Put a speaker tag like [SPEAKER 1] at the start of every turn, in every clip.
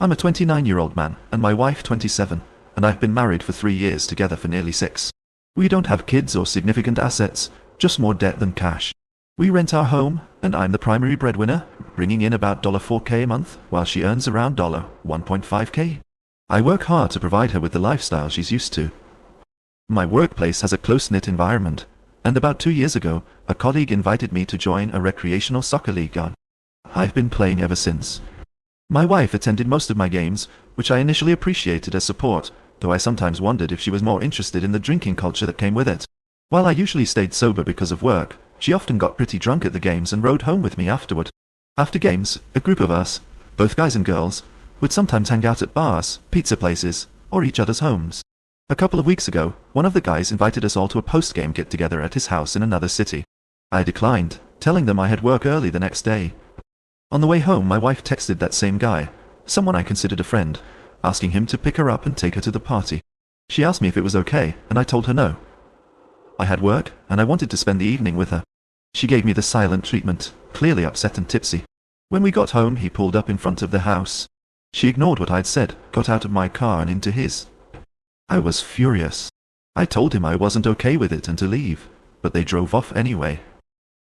[SPEAKER 1] I'm a 29-year-old man, and my wife 27, and I've been married for 3 years together for nearly 6. We don't have kids or significant assets, just more debt than cash. We rent our home, and I'm the primary breadwinner, bringing in about $4K a month, while she earns around $1.5K. I work hard to provide her with the lifestyle she's used to. My workplace has a close-knit environment, and about 2 years ago, a colleague invited me to join a recreational soccer league. I've been playing ever since. My wife attended most of my games, which I initially appreciated as support, though I sometimes wondered if she was more interested in the drinking culture that came with it. While I usually stayed sober because of work, she often got pretty drunk at the games and rode home with me afterward. After games, a group of us, both guys and girls, would sometimes hang out at bars, pizza places, or each other's homes. A couple of weeks ago, one of the guys invited us all to a post-game get-together at his house in another city. I declined, telling them I had work early the next day. On the way home, my wife texted that same guy, someone I considered a friend, asking him to pick her up and take her to the party. She asked me if it was okay, and I told her no. I had work, and I wanted to spend the evening with her. She gave me the silent treatment, clearly upset and tipsy. When we got home, he pulled up in front of the house. She ignored what I'd said, got out of my car and into his. I was furious. I told him I wasn't okay with it and to leave, but they drove off anyway.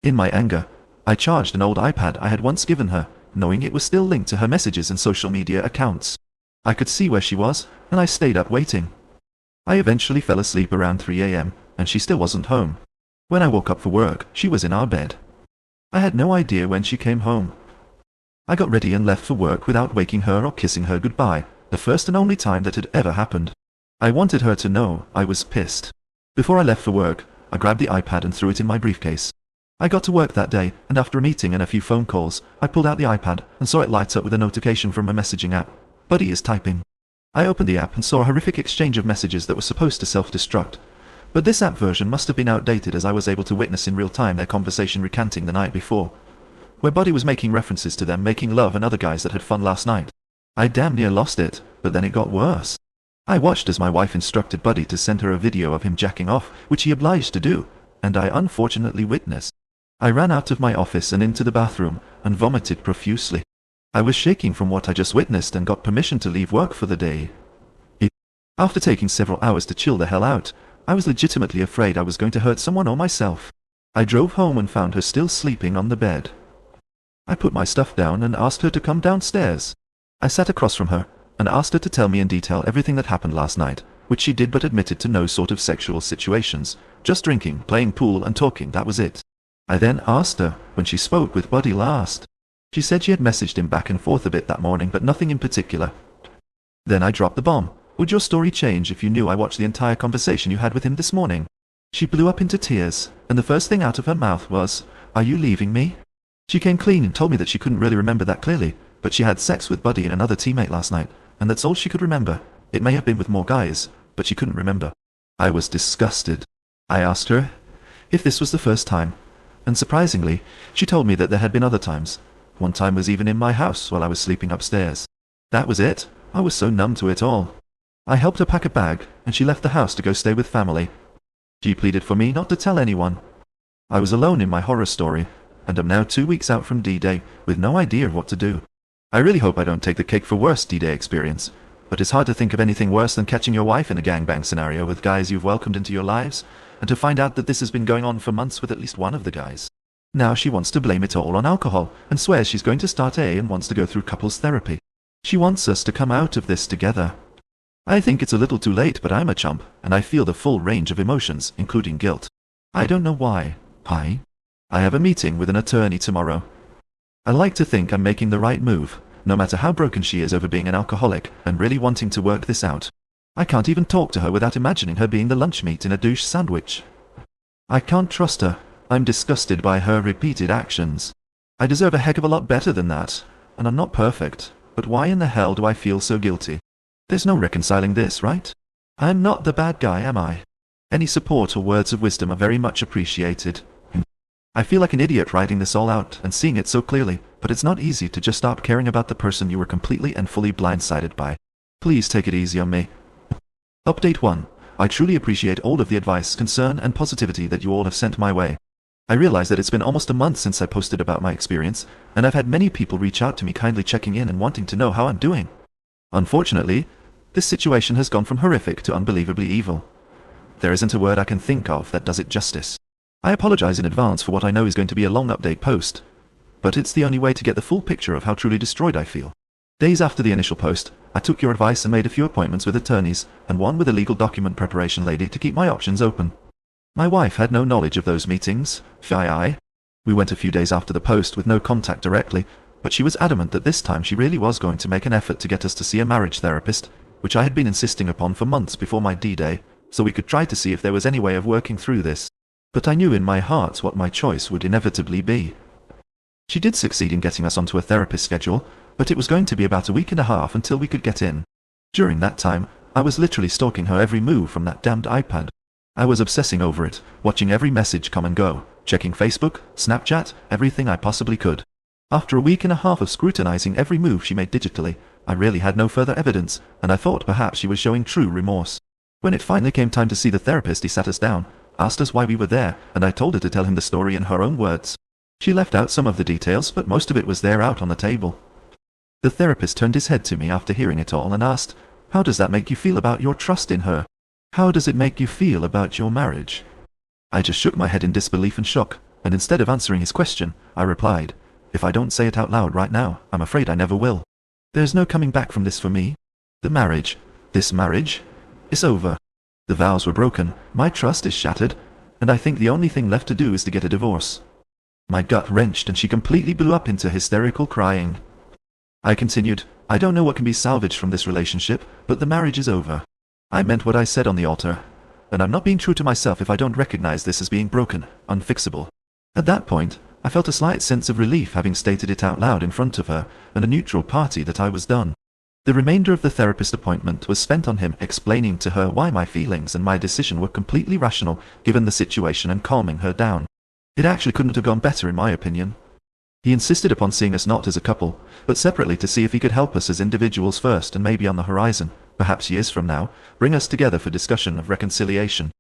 [SPEAKER 1] In my anger, I charged an old iPad I had once given her, knowing it was still linked to her messages and social media accounts. I could see where she was, and I stayed up waiting. I eventually fell asleep around 3 a.m., and she still wasn't home. When I woke up for work, she was in our bed. I had no idea when she came home. I got ready and left for work without waking her or kissing her goodbye, the first and only time that had ever happened. I wanted her to know I was pissed. Before I left for work, I grabbed the iPad and threw it in my briefcase. I got to work that day, and after a meeting and a few phone calls, I pulled out the iPad and saw it light up with a notification from a messaging app. Buddy is typing. I opened the app and saw a horrific exchange of messages that were supposed to self-destruct. But this app version must have been outdated, as I was able to witness in real time their conversation recanting the night before, where Buddy was making references to them making love and other guys that had fun last night. I damn near lost it, but then it got worse. I watched as my wife instructed Buddy to send her a video of him jacking off, which he obliged to do, and I unfortunately witnessed. I ran out of my office and into the bathroom, and vomited profusely. I was shaking from what I just witnessed and got permission to leave work for the day. After taking several hours to chill the hell out, I was legitimately afraid I was going to hurt someone or myself. I drove home and found her still sleeping on the bed. I put my stuff down and asked her to come downstairs. I sat across from her and asked her to tell me in detail everything that happened last night, which she did, but admitted to no sort of sexual situations, just drinking, playing pool and talking, that was it. I then asked her when she spoke with Buddy last. She said she had messaged him back and forth a bit that morning, but nothing in particular. Then I dropped the bomb. Would your story change if you knew I watched the entire conversation you had with him this morning? She blew up into tears, and the first thing out of her mouth was, "Are you leaving me?" She came clean and told me that she couldn't really remember that clearly, but she had sex with Buddy and another teammate last night, and that's all she could remember. It may have been with more guys, but she couldn't remember. I was disgusted. I asked her if this was the first time, and surprisingly, she told me that there had been other times. One time was even in my house while I was sleeping upstairs. That was it. I was so numb to it all. I helped her pack a bag, and she left the house to go stay with family. She pleaded for me not to tell anyone. I was alone in my horror story, and am now 2 weeks out from D-Day, with no idea of what to do. I really hope I don't take the cake for worst D-Day experience, but it's hard to think of anything worse than catching your wife in a gangbang scenario with guys you've welcomed into your lives, and to find out that this has been going on for months with at least one of the guys. Now she wants to blame it all on alcohol, and swears she's going to start AA and wants to go through couples therapy. She wants us to come out of this together. I think it's a little too late, but I'm a chump, and I feel the full range of emotions, including guilt. I don't know why. I have a meeting with an attorney tomorrow. I like to think I'm making the right move, no matter how broken she is over being an alcoholic, and really wanting to work this out. I can't even talk to her without imagining her being the lunch meat in a douche sandwich. I can't trust her. I'm disgusted by her repeated actions. I deserve a heck of a lot better than that, and I'm not perfect, but why in the hell do I feel so guilty? There's no reconciling this, right? I'm not the bad guy, am I? Any support or words of wisdom are very much appreciated. I feel like an idiot writing this all out and seeing it so clearly, but it's not easy to just stop caring about the person you were completely and fully blindsided by. Please take it easy on me. Update 1. I truly appreciate all of the advice, concern, and positivity that you all have sent my way. I realize that it's been almost a month since I posted about my experience, and I've had many people reach out to me kindly checking in and wanting to know how I'm doing. Unfortunately, this situation has gone from horrific to unbelievably evil. There isn't a word I can think of that does it justice. I apologize in advance for what I know is going to be a long update post, but it's the only way to get the full picture of how truly destroyed I feel. Days after the initial post, I took your advice and made a few appointments with attorneys, and one with a legal document preparation lady to keep my options open. My wife had no knowledge of those meetings, FYI. We went a few days after the post with no contact directly, but she was adamant that this time she really was going to make an effort to get us to see a marriage therapist, which I had been insisting upon for months before my D-Day, so we could try to see if there was any way of working through this. But I knew in my heart what my choice would inevitably be. She did succeed in getting us onto a therapist schedule, but it was going to be about a week and a half until we could get in. During that time, I was literally stalking her every move from that damned iPad. I was obsessing over it, watching every message come and go, checking Facebook, Snapchat, everything I possibly could. After a week and a half of scrutinizing every move she made digitally, I really had no further evidence, and I thought perhaps she was showing true remorse. When it finally came time to see the therapist, he sat us down, asked us why we were there, and I told her to tell him the story in her own words. She left out some of the details, but most of it was there out on the table. The therapist turned his head to me after hearing it all and asked, "How does that make you feel about your trust in her? How does it make you feel about your marriage?" I just shook my head in disbelief and shock, and instead of answering his question, I replied, "If I don't say it out loud right now, I'm afraid I never will. There's no coming back from this for me. This marriage, is over. The vows were broken, my trust is shattered, and I think the only thing left to do is to get a divorce." My gut wrenched and she completely blew up into hysterical crying. I continued, "I don't know what can be salvaged from this relationship, but the marriage is over. I meant what I said on the altar, and I'm not being true to myself if I don't recognize this as being broken, unfixable." At that point, I felt a slight sense of relief having stated it out loud in front of her and a neutral party that I was done. The remainder of the therapist appointment was spent on him explaining to her why my feelings and my decision were completely rational given the situation and calming her down. It actually couldn't have gone better in my opinion. He insisted upon seeing us not as a couple, but separately to see if he could help us as individuals first and maybe on the horizon, perhaps years from now, bring us together for discussion of reconciliation.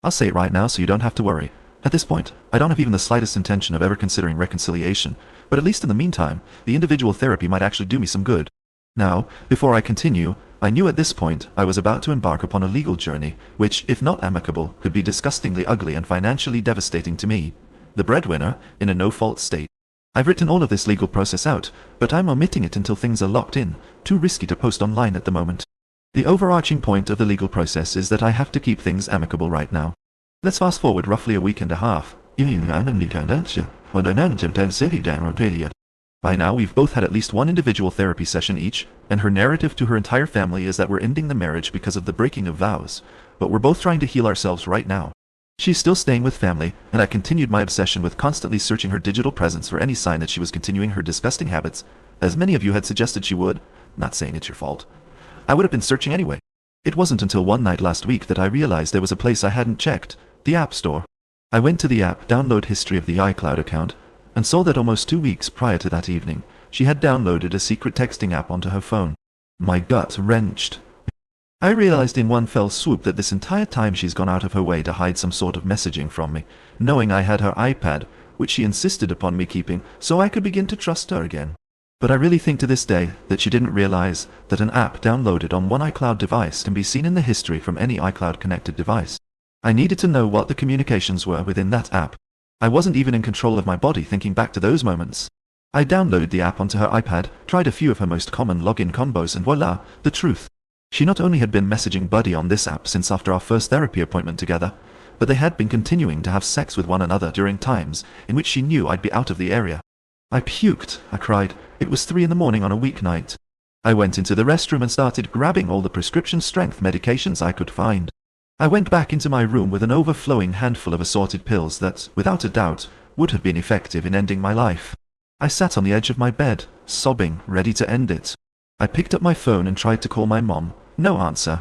[SPEAKER 1] I'll say it right now so you don't have to worry. At this point, I don't have even the slightest intention of ever considering reconciliation, but at least in the meantime, the individual therapy might actually do me some good. Now, before I continue, I knew at this point I was about to embark upon a legal journey, which, if not amicable, could be disgustingly ugly and financially devastating to me, the breadwinner, in a no-fault state. I've written all of this legal process out, but I'm omitting it until things are locked in, too risky to post online at the moment. The overarching point of the legal process is that I have to keep things amicable right now. Let's fast forward roughly a week and a half. By now we've both had at least one individual therapy session each, and her narrative to her entire family is that we're ending the marriage because of the breaking of vows, but we're both trying to heal ourselves right now. She's still staying with family, and I continued my obsession with constantly searching her digital presence for any sign that she was continuing her disgusting habits, as many of you had suggested she would. Not saying it's your fault. I would have been searching anyway. It wasn't until one night last week that I realized there was a place I hadn't checked, the App Store. I went to the app download history of the iCloud account, and saw that almost 2 weeks prior to that evening, she had downloaded a secret texting app onto her phone. My gut wrenched. I realized in one fell swoop that this entire time she's gone out of her way to hide some sort of messaging from me, knowing I had her iPad, which she insisted upon me keeping so I could begin to trust her again. But I really think to this day that she didn't realize that an app downloaded on one iCloud device can be seen in the history from any iCloud connected device. I needed to know what the communications were within that app. I wasn't even in control of my body thinking back to those moments. I downloaded the app onto her iPad, tried a few of her most common login combos, and voila, the truth. She not only had been messaging Buddy on this app since after our first therapy appointment together, but they had been continuing to have sex with one another during times in which she knew I'd be out of the area. I puked, I cried. It was 3 a.m. on a weeknight. I went into the restroom and started grabbing all the prescription strength medications I could find. I went back into my room with an overflowing handful of assorted pills that, without a doubt, would have been effective in ending my life. I sat on the edge of my bed, sobbing, ready to end it. I picked up my phone and tried to call my mom. No answer.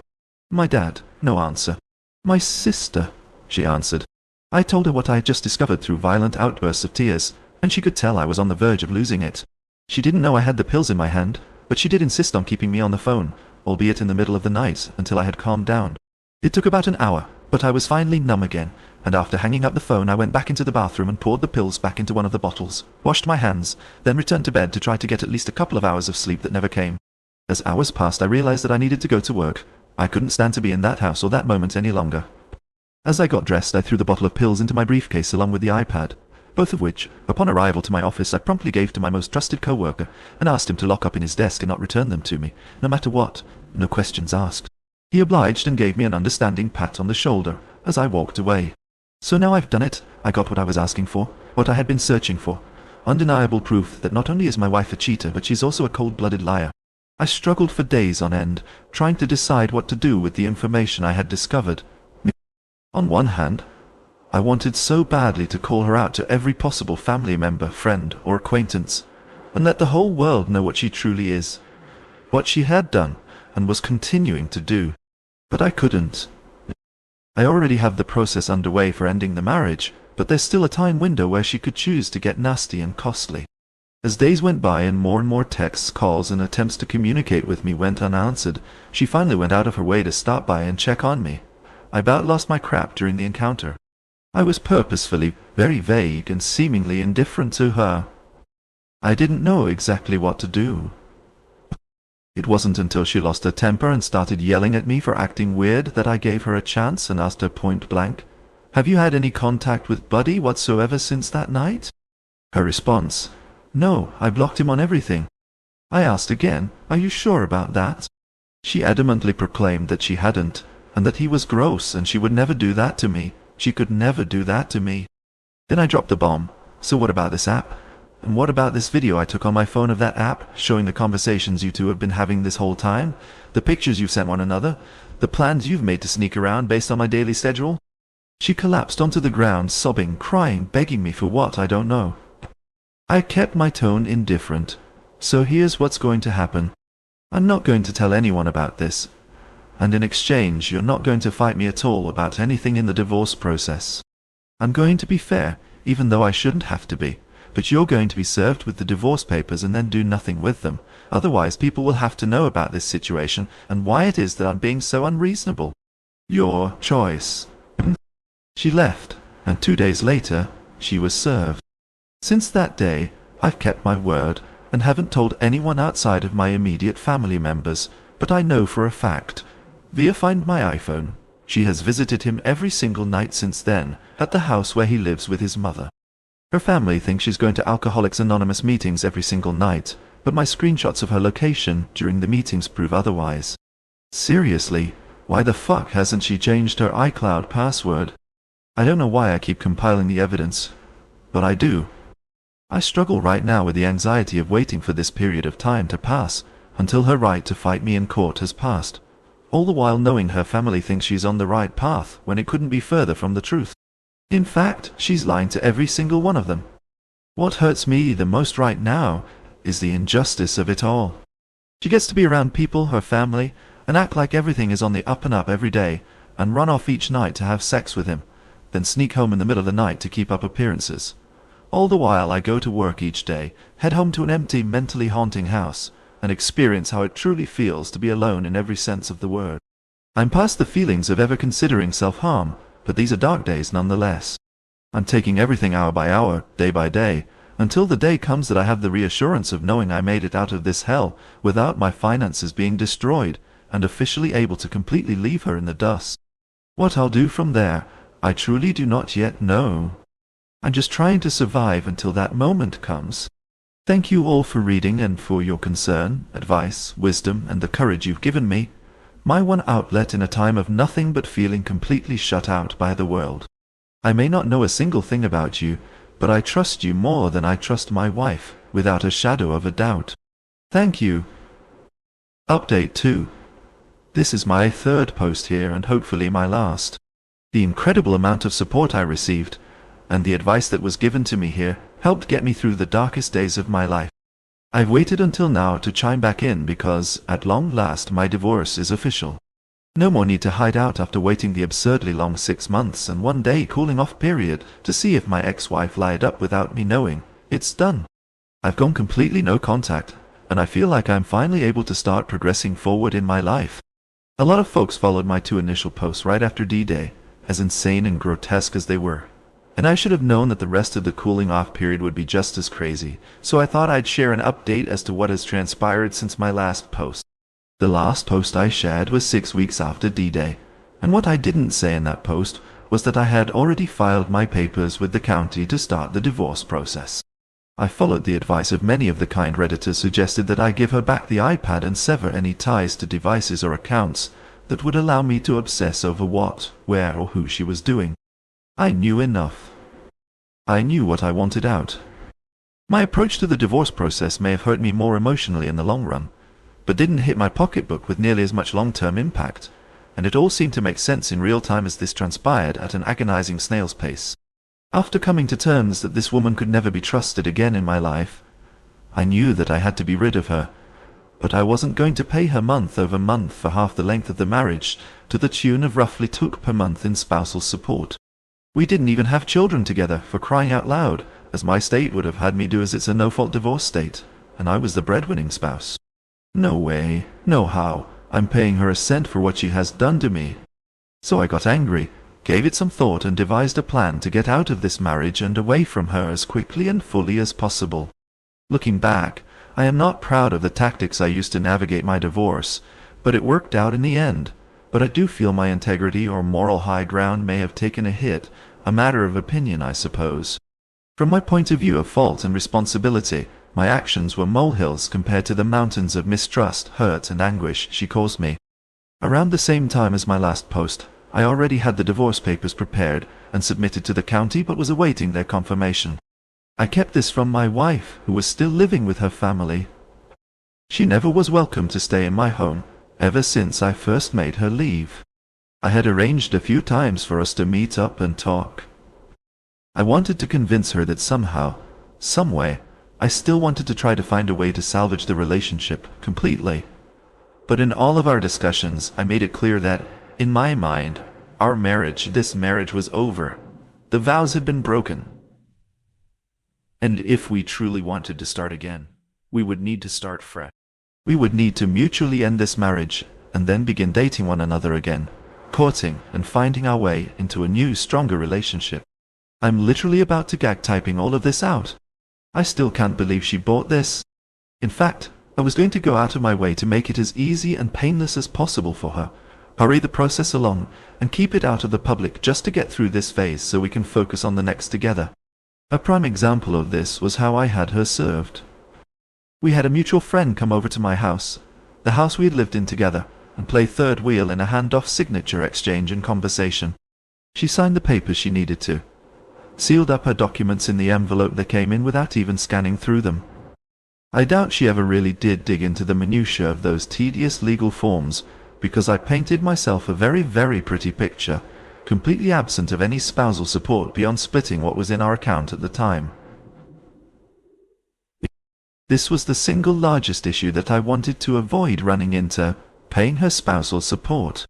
[SPEAKER 1] My dad. No answer. My sister. She answered. I told her what I had just discovered through violent outbursts of tears, and she could tell I was on the verge of losing it. She didn't know I had the pills in my hand, but she did insist on keeping me on the phone, albeit in the middle of the night, until I had calmed down. It took about an hour, but I was finally numb again, and after hanging up the phone I went back into the bathroom and poured the pills back into one of the bottles, washed my hands, then returned to bed to try to get at least a couple of hours of sleep that never came. As hours passed, I realized that I needed to go to work. I couldn't stand to be in that house or that moment any longer. As I got dressed, I threw the bottle of pills into my briefcase along with the iPad, both of which, upon arrival to my office, I promptly gave to my most trusted co-worker and asked him to lock up in his desk and not return them to me, no matter what, no questions asked. He obliged and gave me an understanding pat on the shoulder as I walked away. So now I've done it. I got what I was asking for, what I had been searching for. Undeniable proof that not only is my wife a cheater, but she's also a cold-blooded liar. I struggled for days on end, trying to decide what to do with the information I had discovered. On one hand, I wanted so badly to call her out to every possible family member, friend, or acquaintance, and let the whole world know what she truly is, what she had done, and was continuing to do. But I couldn't. I already have the process underway for ending the marriage, but there's still a time window where she could choose to get nasty and costly. As days went by and more texts, calls, and attempts to communicate with me went unanswered, she finally went out of her way to stop by and check on me. I about lost my crap during the encounter. I was purposefully very vague and seemingly indifferent to her. I didn't know exactly what to do. It wasn't until she lost her temper and started yelling at me for acting weird that I gave her a chance and asked her point blank, "Have you had any contact with Buddy whatsoever since that night?" Her response, "No, I blocked him on everything." I asked again, "Are you sure about that?" She adamantly proclaimed that she hadn't, and that he was gross and she would never do that to me. She could never do that to me. Then I dropped the bomb. "So what about this app? And what about this video I took on my phone of that app, showing the conversations you two have been having this whole time, the pictures you've sent one another, the plans you've made to sneak around based on my daily schedule?" She collapsed onto the ground, sobbing, crying, begging me for what I don't know. I kept my tone indifferent. "So here's what's going to happen. I'm not going to tell anyone about this. And in exchange, you're not going to fight me at all about anything in the divorce process. I'm going to be fair, even though I shouldn't have to be. But you're going to be served with the divorce papers and then do nothing with them. Otherwise, people will have to know about this situation and why it is that I'm being so unreasonable. Your choice." She left, and 2 days later, she was served. Since that day, I've kept my word and haven't told anyone outside of my immediate family members, but I know for a fact, via Find My iPhone, she has visited him every single night since then, at the house where he lives with his mother. Her family thinks she's going to Alcoholics Anonymous meetings every single night, but my screenshots of her location during the meetings prove otherwise. Seriously, why the fuck hasn't she changed her iCloud password? I don't know why I keep compiling the evidence, but I do. I struggle right now with the anxiety of waiting for this period of time to pass, until her right to fight me in court has passed, all the while knowing her family thinks she's on the right path when it couldn't be further from the truth. In fact, she's lying to every single one of them. What hurts me the most right now is the injustice of it all. She gets to be around people, her family, and act like everything is on the up and up every day, and run off each night to have sex with him, then sneak home in the middle of the night to keep up appearances. All the while I go to work each day, head home to an empty, mentally haunting house, and experience how it truly feels to be alone in every sense of the word. I'm past the feelings of ever considering self-harm, but these are dark days nonetheless. I'm taking everything hour by hour, day by day, until the day comes that I have the reassurance of knowing I made it out of this hell without my finances being destroyed, and officially able to completely leave her in the dust. What I'll do from there, I truly do not yet know. I'm just trying to survive until that moment comes. Thank you all for reading and for your concern, advice, wisdom, and the courage you've given me. My one outlet in a time of nothing but feeling completely shut out by the world. I may not know a single thing about you, but I trust you more than I trust my wife, without a shadow of a doubt. Thank you. Update 2. This is my third post here and hopefully my last. The incredible amount of support I received, and the advice that was given to me here, helped get me through the darkest days of my life. I've waited until now to chime back in because, at long last, my divorce is official. No more need to hide out after waiting the absurdly long 6 months and 1 day cooling off period to see if my ex-wife lied up without me knowing. It's done. I've gone completely no contact, and I feel like I'm finally able to start progressing forward in my life. A lot of folks followed my 2 initial posts right after D-Day, as insane and grotesque as they were. And I should have known that the rest of the cooling off period would be just as crazy, so I thought I'd share an update as to what has transpired since my last post. The last post I shared was 6 weeks after D-Day, and what I didn't say in that post was that I had already filed my papers with the county to start the divorce process. I followed the advice of many of the kind Redditors suggested that I give her back the iPad and sever any ties to devices or accounts that would allow me to obsess over what, where, or who she was doing. I knew enough. I knew what I wanted out. My approach to the divorce process may have hurt me more emotionally in the long run, but didn't hit my pocketbook with nearly as much long-term impact, and it all seemed to make sense in real time as this transpired at an agonizing snail's pace. After coming to terms that this woman could never be trusted again in my life, I knew that I had to be rid of her, but I wasn't going to pay her month over month for half the length of the marriage to the tune of roughly $2,000 per month in spousal support. We didn't even have children together, for crying out loud, as my state would have had me do, as it's a no-fault divorce state, and I was the breadwinning spouse. No way, no how, I'm paying her a cent for what she has done to me. So I got angry, gave it some thought, and devised a plan to get out of this marriage and away from her as quickly and fully as possible. Looking back, I am not proud of the tactics I used to navigate my divorce, but it worked out in the end. But I do feel my integrity or moral high ground may have taken a hit, a matter of opinion, I suppose. From my point of view of fault and responsibility, my actions were molehills compared to the mountains of mistrust, hurt, and anguish she caused me. Around the same time as my last post, I already had the divorce papers prepared and submitted to the county, but was awaiting their confirmation. I kept this from my wife, who was still living with her family. She never was welcome to stay in my home, ever since I first made her leave. I had arranged a few times for us to meet up and talk. I wanted to convince her that somehow, some way, I still wanted to try to find a way to salvage the relationship completely. But in all of our discussions, I made it clear that, in my mind, this marriage was over. The vows had been broken. And if we truly wanted to start again, we would need to start fresh. We would need to mutually end this marriage, and then begin dating one another again, courting and finding our way into a new, stronger relationship. I'm literally about to gag typing all of this out. I still can't believe she bought this. In fact, I was going to go out of my way to make it as easy and painless as possible for her, hurry the process along, and keep it out of the public just to get through this phase so we can focus on the next together. A prime example of this was how I had her served. We had a mutual friend come over to my house, the house we had lived in together, and play third wheel in a handoff signature exchange and conversation. She signed the papers she needed to, sealed up her documents in the envelope they came in without even scanning through them. I doubt she ever really did dig into the minutiae of those tedious legal forms, because I painted myself a very, very pretty picture, completely absent of any spousal support beyond splitting what was in our account at the time. This was the single largest issue that I wanted to avoid running into, paying her spousal support.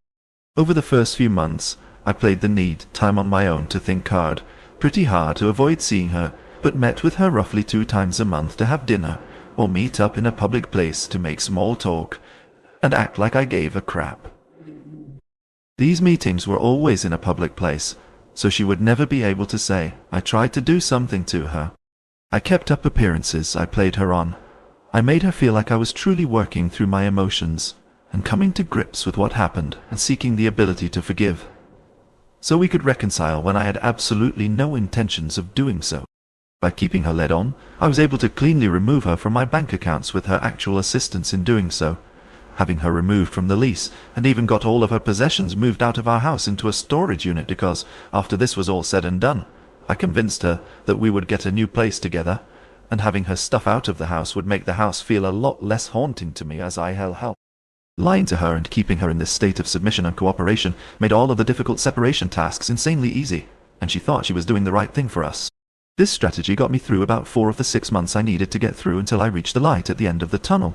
[SPEAKER 1] Over the first few months, I played the need time on my own to think hard, pretty hard to avoid seeing her, but met with her roughly 2 times a month to have dinner, or meet up in a public place to make small talk, and act like I gave a crap. These meetings were always in a public place, so she would never be able to say, I tried to do something to her. I kept up appearances, I played her on. I made her feel like I was truly working through my emotions, and coming to grips with what happened, and seeking the ability to forgive. So we could reconcile when I had absolutely no intentions of doing so. By keeping her led on, I was able to cleanly remove her from my bank accounts with her actual assistance in doing so, having her removed from the lease, and even got all of her possessions moved out of our house into a storage unit because, after this was all said and done, I convinced her that we would get a new place together, and having her stuff out of the house would make the house feel a lot less haunting to me as I helped. Lying to her and keeping her in this state of submission and cooperation made all of the difficult separation tasks insanely easy, and she thought she was doing the right thing for us. This strategy got me through about 4 of the 6 months I needed to get through until I reached the light at the end of the tunnel.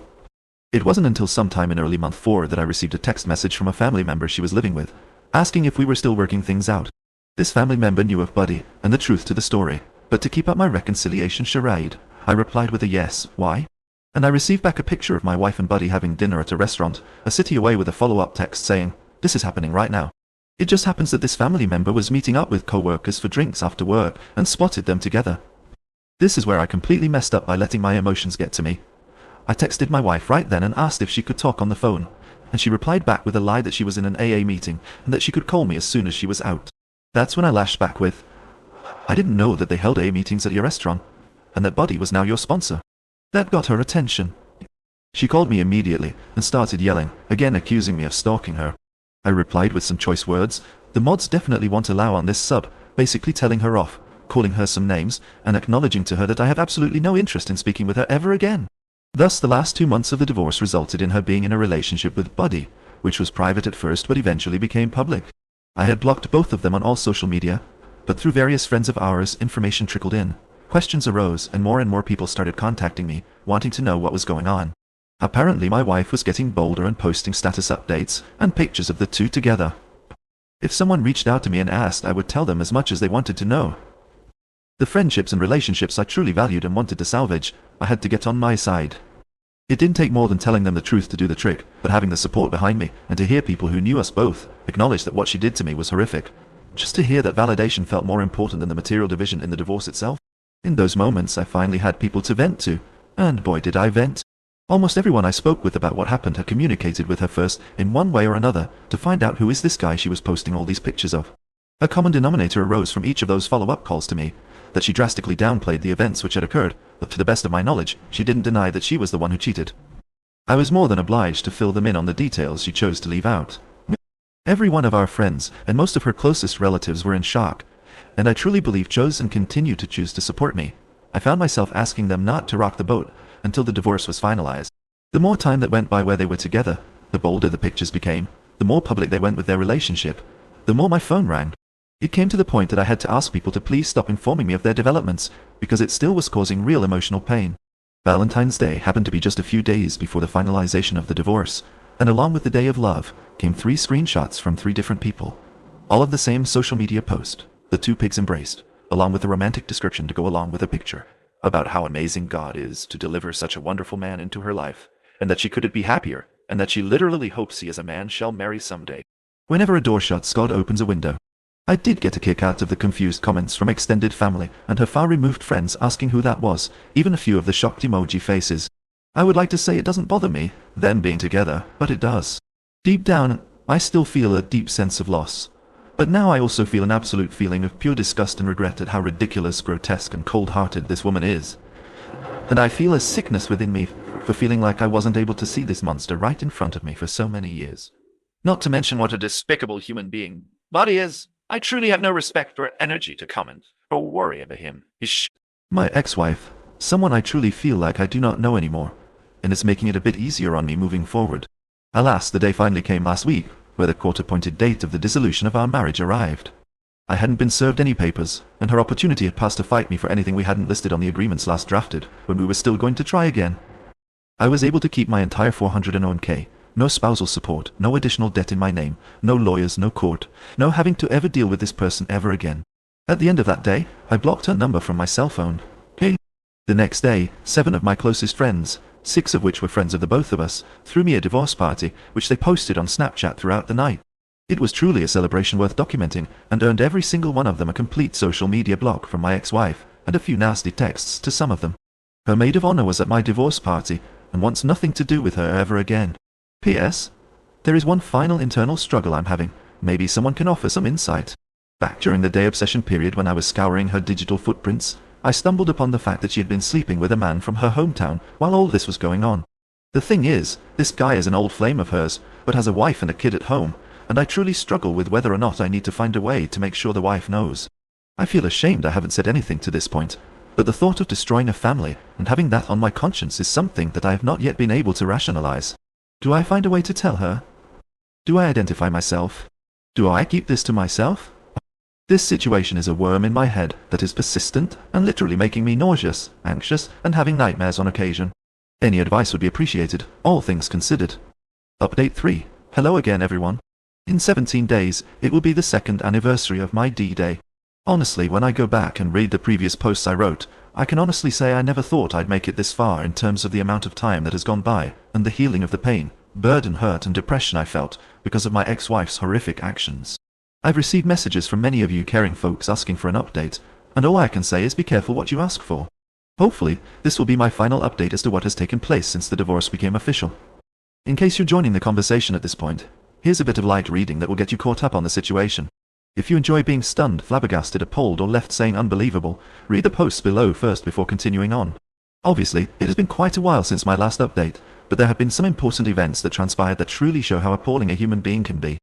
[SPEAKER 1] It wasn't until sometime in early month 4 that I received a text message from a family member she was living with, asking if we were still working things out. This family member knew of Buddy and the truth to the story, but to keep up my reconciliation charade, I replied with a yes, why? And I received back a picture of my wife and Buddy having dinner at a restaurant, a city away, with a follow-up text saying, this is happening right now. It just happens that this family member was meeting up with co-workers for drinks after work and spotted them together. This is where I completely messed up by letting my emotions get to me. I texted my wife right then and asked if she could talk on the phone, and she replied back with a lie that she was in an AA meeting and that she could call me as soon as she was out. That's when I lashed back with, I didn't know that they held AA meetings at your restaurant, and that Buddy was now your sponsor. That got her attention. She called me immediately and started yelling, again accusing me of stalking her. I replied with some choice words. The mods definitely won't allow on this sub, basically telling her off, calling her some names, and acknowledging to her that I have absolutely no interest in speaking with her ever again. Thus, the last 2 months of the divorce resulted in her being in a relationship with Buddy, which was private at first but eventually became public. I had blocked both of them on all social media, but through various friends of ours, information trickled in. Questions arose, and more people started contacting me, wanting to know what was going on. Apparently, my wife was getting bolder and posting status updates and pictures of the two together. If someone reached out to me and asked, I would tell them as much as they wanted to know. The friendships and relationships I truly valued and wanted to salvage, I had to get on my side. It didn't take more than telling them the truth to do the trick, but having the support behind me, and to hear people who knew us both acknowledge that what she did to me was horrific. Just to hear that validation felt more important than the material division in the divorce itself. In those moments, I finally had people to vent to, and boy did I vent. Almost everyone I spoke with about what happened had communicated with her first, in one way or another, to find out who is this guy she was posting all these pictures of. A common denominator arose from each of those follow-up calls to me, that she drastically downplayed the events which had occurred, but to the best of my knowledge, she didn't deny that she was the one who cheated. I was more than obliged to fill them in on the details she chose to leave out. Every one of our friends, and most of her closest relatives were in shock, and I truly believe chose and continue to choose to support me. I found myself asking them not to rock the boat until the divorce was finalized. The more time that went by where they were together, the bolder the pictures became, the more public they went with their relationship, the more my phone rang. It came to the point that I had to ask people to please stop informing me of their developments, because it still was causing real emotional pain. Valentine's Day happened to be just a few days before the finalization of the divorce, and along with the Day of Love came 3 screenshots from 3 different people, all of the same social media post. The 2 pigs embraced, along with a romantic description to go along with a picture, about how amazing God is to deliver such a wonderful man into her life, and that she couldn't be happier, and that she literally hopes he is a man shall marry someday. Whenever a door shuts, God opens a window. I did get a kick out of the confused comments from extended family and her far-removed friends asking who that was, even a few of the shocked emoji faces. I would like to say it doesn't bother me, them being together, but it does. Deep down, I still feel a deep sense of loss. But now I also feel an absolute feeling of pure disgust and regret at how ridiculous, grotesque, and cold-hearted this woman is. And I feel a sickness within me for feeling like I wasn't able to see this monster right in front of me for so many years. Not to mention what a despicable human being Buddy is. I truly have no respect or energy to comment or worry over him. My ex-wife, someone I truly feel like I do not know anymore, and it's making it a bit easier on me moving forward. Alas, the day finally came last week, where the court-appointed date of the dissolution of our marriage arrived. I hadn't been served any papers, and her opportunity had passed to fight me for anything we hadn't listed on the agreements last drafted, when we were still going to try again. I was able to keep my entire $401k, no spousal support, no additional debt in my name, no lawyers, no court, no having to ever deal with this person ever again. At the end of that day, I blocked her number from my cell phone. The next day, 7 of my closest friends, 6 of which were friends of the both of us, threw me a divorce party, which they posted on Snapchat throughout the night. It was truly a celebration worth documenting, and earned every single one of them a complete social media block from my ex-wife, and a few nasty texts to some of them. Her maid of honor was at my divorce party, and wants nothing to do with her ever again. P.S. There is one final internal struggle I'm having. Maybe someone can offer some insight. Back during the day obsession period when I was scouring her digital footprints, I stumbled upon the fact that she had been sleeping with a man from her hometown while all this was going on. The thing is, this guy is an old flame of hers, but has a wife and a kid at home, and I truly struggle with whether or not I need to find a way to make sure the wife knows. I feel ashamed I haven't said anything to this point, but the thought of destroying a family and having that on my conscience is something that I have not yet been able to rationalize. Do I find a way to tell her? Do I identify myself? Do I keep this to myself? This situation is a worm in my head that is persistent and literally making me nauseous, anxious, and having nightmares on occasion. Any advice would be appreciated, all things considered. Update 3. Hello again, everyone. In 17 days, it will be the 2nd anniversary of my D-Day. Honestly, when I go back and read the previous posts I wrote, I can honestly say I never thought I'd make it this far in terms of the amount of time that has gone by, and the healing of the pain, burden, hurt, and depression I felt because of my ex-wife's horrific actions. I've received messages from many of you caring folks asking for an update, and all I can say is be careful what you ask for. Hopefully, this will be my final update as to what has taken place since the divorce became official. In case you're joining the conversation at this point, here's a bit of light reading that will get you caught up on the situation. If you enjoy being stunned, flabbergasted, appalled, or left saying unbelievable, read the posts below first before continuing on. Obviously, it has been quite a while since my last update, but there have been some important events that transpired that truly show how appalling a human being can be.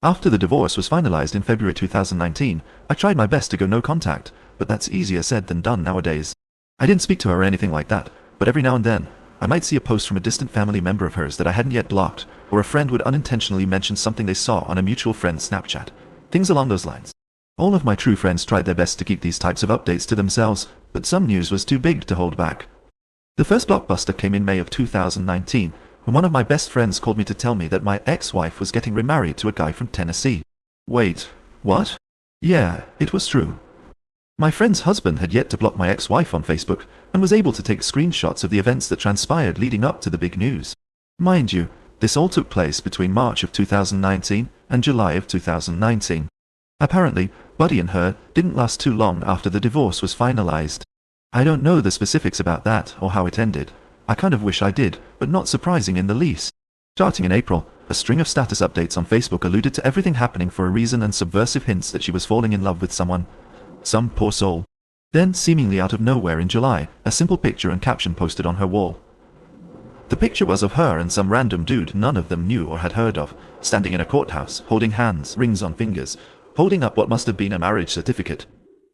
[SPEAKER 1] After the divorce was finalized in February 2019, I tried my best to go no contact, but that's easier said than done nowadays. I didn't speak to her or anything like that, but every now and then, I might see a post from a distant family member of hers that I hadn't yet blocked, or a friend would unintentionally mention something they saw on a mutual friend's Snapchat. Things along those lines. All of my true friends tried their best to keep these types of updates to themselves, but some news was too big to hold back. The first blockbuster came in May of 2019, when one of my best friends called me to tell me that my ex-wife was getting remarried to a guy from Tennessee. Wait, what? Yeah, it was true. My friend's husband had yet to block my ex-wife on Facebook, and was able to take screenshots of the events that transpired leading up to the big news. Mind you, this all took place between March of 2019 and July of 2019. Apparently, Buddy and her didn't last too long after the divorce was finalized. I don't know the specifics about that or how it ended. I kind of wish I did, but not surprising in the least. Starting in April, a string of status updates on Facebook alluded to everything happening for a reason and subversive hints that she was falling in love with someone. Some poor soul. Then, seemingly out of nowhere in July, a simple picture and caption posted on her wall. The picture was of her and some random dude none of them knew or had heard of, standing in a courthouse, holding hands, rings on fingers, holding up what must have been a marriage certificate.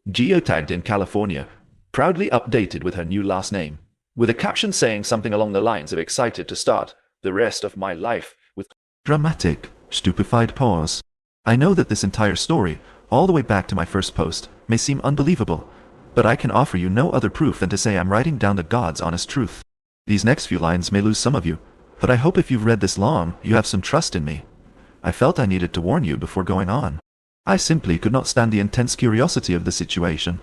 [SPEAKER 1] Geotagged in California, proudly updated with her new last name, with a caption saying something along the lines of excited to start the rest of my life with dramatic, stupefied pause. I know that this entire story, all the way back to my first post, may seem unbelievable, but I can offer you no other proof than to say I'm writing down the God's honest truth. These next few lines may lose some of you, but I hope if you've read this long, you have some trust in me. I felt I needed to warn you before going on. I simply could not stand the intense curiosity of the situation.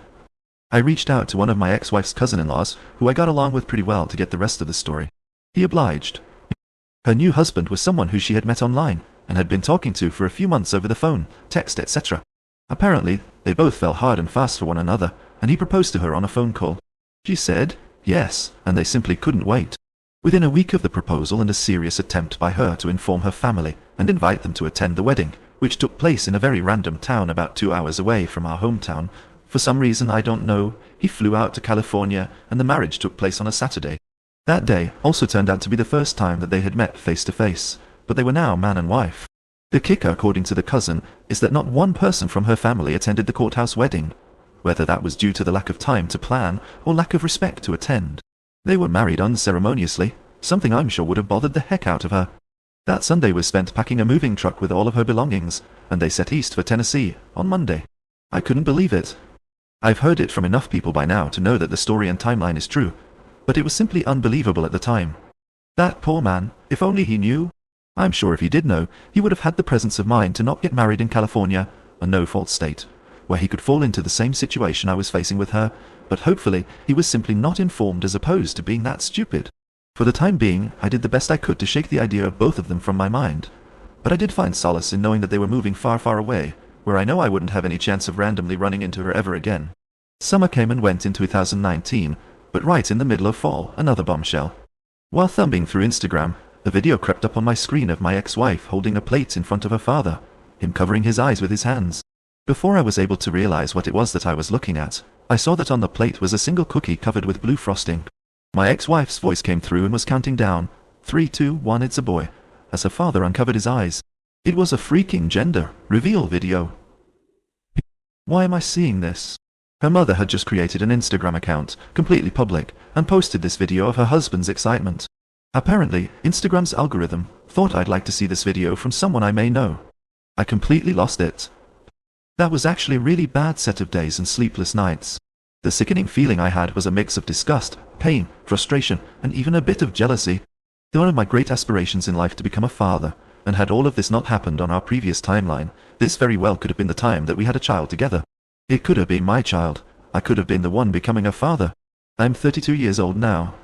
[SPEAKER 1] I reached out to one of my ex-wife's cousin-in-laws, who I got along with pretty well, to get the rest of the story. He obliged. Her new husband was someone who she had met online, and had been talking to for a few months over the phone, text, etc. Apparently, they both fell hard and fast for one another, and he proposed to her on a phone call. She said yes, and they simply couldn't wait. Within a week of the proposal and a serious attempt by her to inform her family and invite them to attend the wedding, which took place in a very random town about 2 hours away from our hometown, for some reason I don't know, he flew out to California and the marriage took place on a Saturday. That day also turned out to be the first time that they had met face to face, but they were now man and wife. The kicker, according to the cousin, is that not one person from her family attended the courthouse wedding, whether that was due to the lack of time to plan or lack of respect to attend. They were married unceremoniously, something I'm sure would have bothered the heck out of her. That Sunday was spent packing a moving truck with all of her belongings, and they set east for Tennessee on Monday. I couldn't believe it. I've heard it from enough people by now to know that the story and timeline is true, but it was simply unbelievable at the time. That poor man, if only he knew. I'm sure if he did know, he would have had the presence of mind to not get married in California, a no-fault state, where he could fall into the same situation I was facing with her, but hopefully he was simply not informed as opposed to being that stupid. For the time being, I did the best I could to shake the idea of both of them from my mind, but I did find solace in knowing that they were moving far, far away, where I know I wouldn't have any chance of randomly running into her ever again. Summer came and went in 2019, but right in the middle of fall, another bombshell. While thumbing through Instagram, a video crept up on my screen of my ex-wife holding a plate in front of her father, him covering his eyes with his hands. Before I was able to realize what it was that I was looking at, I saw that on the plate was a single cookie covered with blue frosting. My ex-wife's voice came through and was counting down, 3, 2, 1, it's a boy, as her father uncovered his eyes. It was a freaking gender reveal video. Why am I seeing this? Her mother had just created an Instagram account, completely public, and posted this video of her husband's excitement. Apparently, Instagram's algorithm thought I'd like to see this video from someone I may know. I completely lost it. That was actually a really bad set of days and sleepless nights. The sickening feeling I had was a mix of disgust, pain, frustration, and even a bit of jealousy. One of my great aspirations in life to become a father, and had all of this not happened on our previous timeline, this very well could have been the time that we had a child together. It could have been my child. I could have been the one becoming a father. I'm 32 years old now.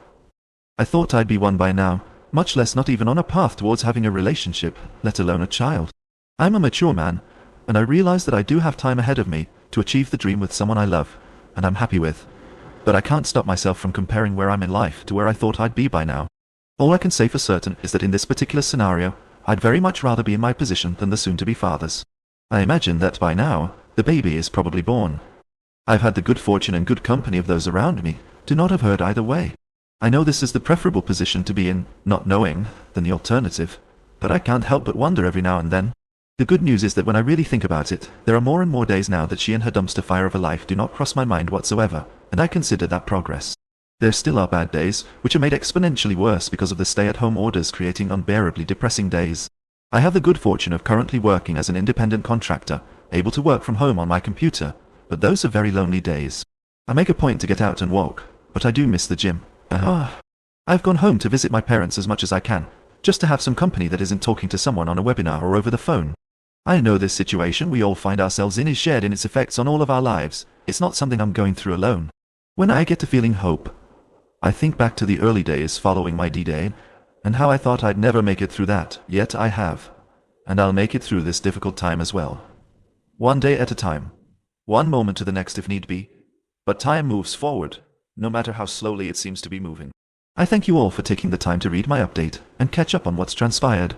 [SPEAKER 1] I thought I'd be one by now, much less not even on a path towards having a relationship, let alone a child. I'm a mature man, and I realize that I do have time ahead of me to achieve the dream with someone I love, and I'm happy with. But I can't stop myself from comparing where I'm in life to where I thought I'd be by now. All I can say for certain is that in this particular scenario, I'd very much rather be in my position than the soon-to-be fathers. I imagine that by now, the baby is probably born. I've had the good fortune and good company of those around me to not have heard either way. I know this is the preferable position to be in, not knowing, than the alternative, but I can't help but wonder every now and then. The good news is that when I really think about it, there are more and more days now that she and her dumpster fire of a life do not cross my mind whatsoever, and I consider that progress. There still are bad days, which are made exponentially worse because of the stay-at-home orders creating unbearably depressing days. I have the good fortune of currently working as an independent contractor, able to work from home on my computer, but those are very lonely days. I make a point to get out and walk, but I do miss the gym. I've gone home to visit my parents as much as I can, just to have some company that isn't talking to someone on a webinar or over the phone. I know this situation we all find ourselves in is shared in its effects on all of our lives. It's not something I'm going through alone. When I get to feeling hope, I think back to the early days following my D-Day, and how I thought I'd never make it through that, yet I have. And I'll make it through this difficult time as well. One day at a time. One moment to the next if need be. But time moves forward, no matter how slowly it seems to be moving. I thank you all for taking the time to read my update and catch up on what's transpired.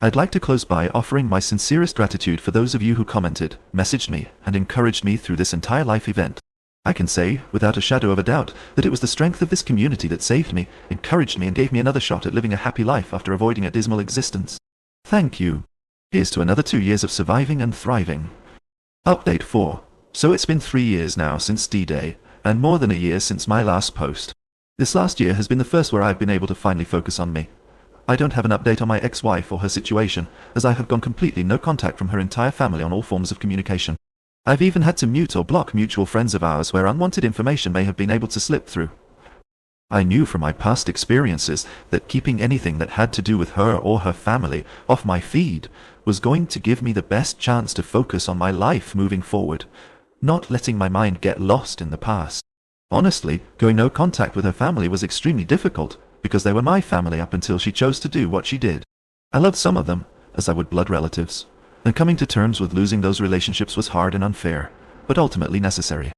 [SPEAKER 1] I'd like to close by offering my sincerest gratitude for those of you who commented, messaged me, and encouraged me through this entire life event. I can say, without a shadow of a doubt, that it was the strength of this community that saved me, encouraged me, and gave me another shot at living a happy life after avoiding a dismal existence. Thank you. Here's to another 2 years of surviving and thriving. Update 4. So it's been 3 years now since D-Day, and more than a year since my last post. This last year has been the first where I've been able to finally focus on me. I don't have an update on my ex-wife or her situation, as I have gone completely no contact from her entire family on all forms of communication. I've even had to mute or block mutual friends of ours where unwanted information may have been able to slip through. I knew from my past experiences that keeping anything that had to do with her or her family off my feed was going to give me the best chance to focus on my life moving forward, not letting my mind get lost in the past. Honestly, going no contact with her family was extremely difficult, because they were my family up until she chose to do what she did. I loved some of them, as I would blood relatives, and coming to terms with losing those relationships was hard and unfair, but ultimately necessary.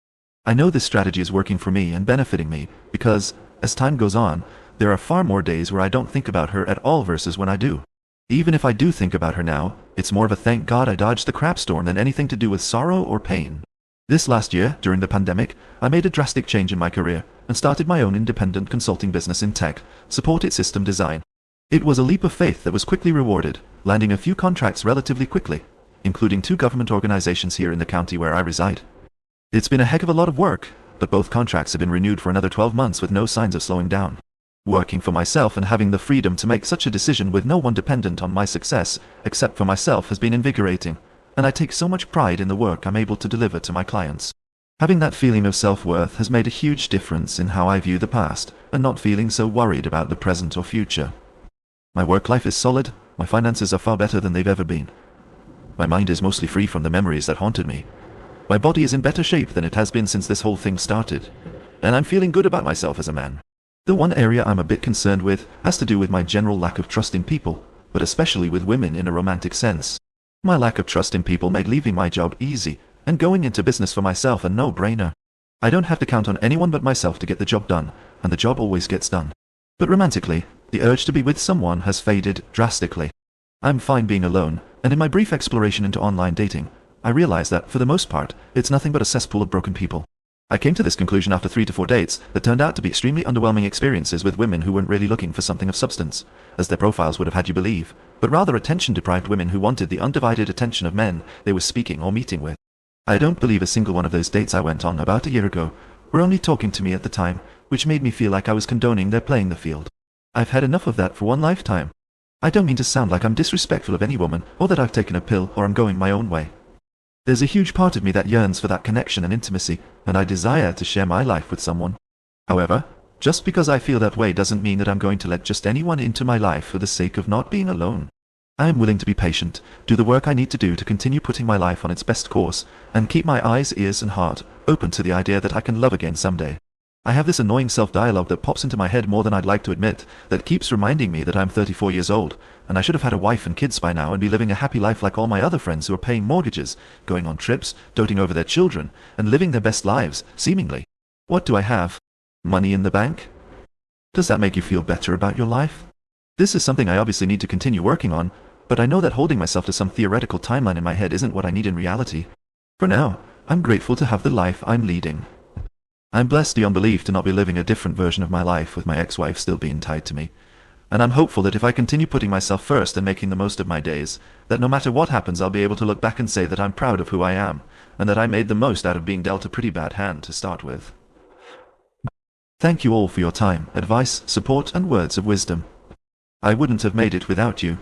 [SPEAKER 1] I know this strategy is working for me and benefiting me, because, as time goes on, there are far more days where I don't think about her at all versus when I do. Even if I do think about her now, it's more of a thank God I dodged the crap storm than anything to do with sorrow or pain. This last year, during the pandemic, I made a drastic change in my career and started my own independent consulting business in tech, supported system design. It was a leap of faith that was quickly rewarded, landing a few contracts relatively quickly, including 2 government organizations here in the county where I reside. It's been a heck of a lot of work, but both contracts have been renewed for another 12 months with no signs of slowing down. Working for myself and having the freedom to make such a decision with no one dependent on my success, except for myself, has been invigorating, and I take so much pride in the work I'm able to deliver to my clients. Having that feeling of self-worth has made a huge difference in how I view the past, and not feeling so worried about the present or future. My work life is solid, my finances are far better than they've ever been. My mind is mostly free from the memories that haunted me. My body is in better shape than it has been since this whole thing started, and I'm feeling good about myself as a man. The one area I'm a bit concerned with has to do with my general lack of trust in people, but especially with women in a romantic sense. My lack of trust in people made leaving my job easy, and going into business for myself a no-brainer. I don't have to count on anyone but myself to get the job done, and the job always gets done. But romantically, the urge to be with someone has faded drastically. I'm fine being alone, and in my brief exploration into online dating, I realized that, for the most part, it's nothing but a cesspool of broken people. I came to this conclusion after 3 to 4 dates that turned out to be extremely underwhelming experiences with women who weren't really looking for something of substance, as their profiles would have had you believe, but rather attention-deprived women who wanted the undivided attention of men they were speaking or meeting with. I don't believe a single one of those dates I went on about a year ago were only talking to me at the time, which made me feel like I was condoning their playing the field. I've had enough of that for one lifetime. I don't mean to sound like I'm disrespectful of any woman, or that I've taken a pill or I'm going my own way. There's a huge part of me that yearns for that connection and intimacy, and I desire to share my life with someone. However, just because I feel that way doesn't mean that I'm going to let just anyone into my life for the sake of not being alone. I am willing to be patient, do the work I need to do to continue putting my life on its best course, and keep my eyes, ears, and heart open to the idea that I can love again someday. I have this annoying self-dialogue that pops into my head more than I'd like to admit, that keeps reminding me that I'm 34 years old, and I should have had a wife and kids by now and be living a happy life like all my other friends who are paying mortgages, going on trips, doting over their children, and living their best lives, seemingly. What do I have? Money in the bank? Does that make you feel better about your life? This is something I obviously need to continue working on, but I know that holding myself to some theoretical timeline in my head isn't what I need in reality. For now, I'm grateful to have the life I'm leading. I'm blessed beyond belief to not be living a different version of my life with my ex-wife still being tied to me. And I'm hopeful that if I continue putting myself first and making the most of my days, that no matter what happens I'll be able to look back and say that I'm proud of who I am, and that I made the most out of being dealt a pretty bad hand to start with. Thank you all for your time, advice, support, and words of wisdom. I wouldn't have made it without you.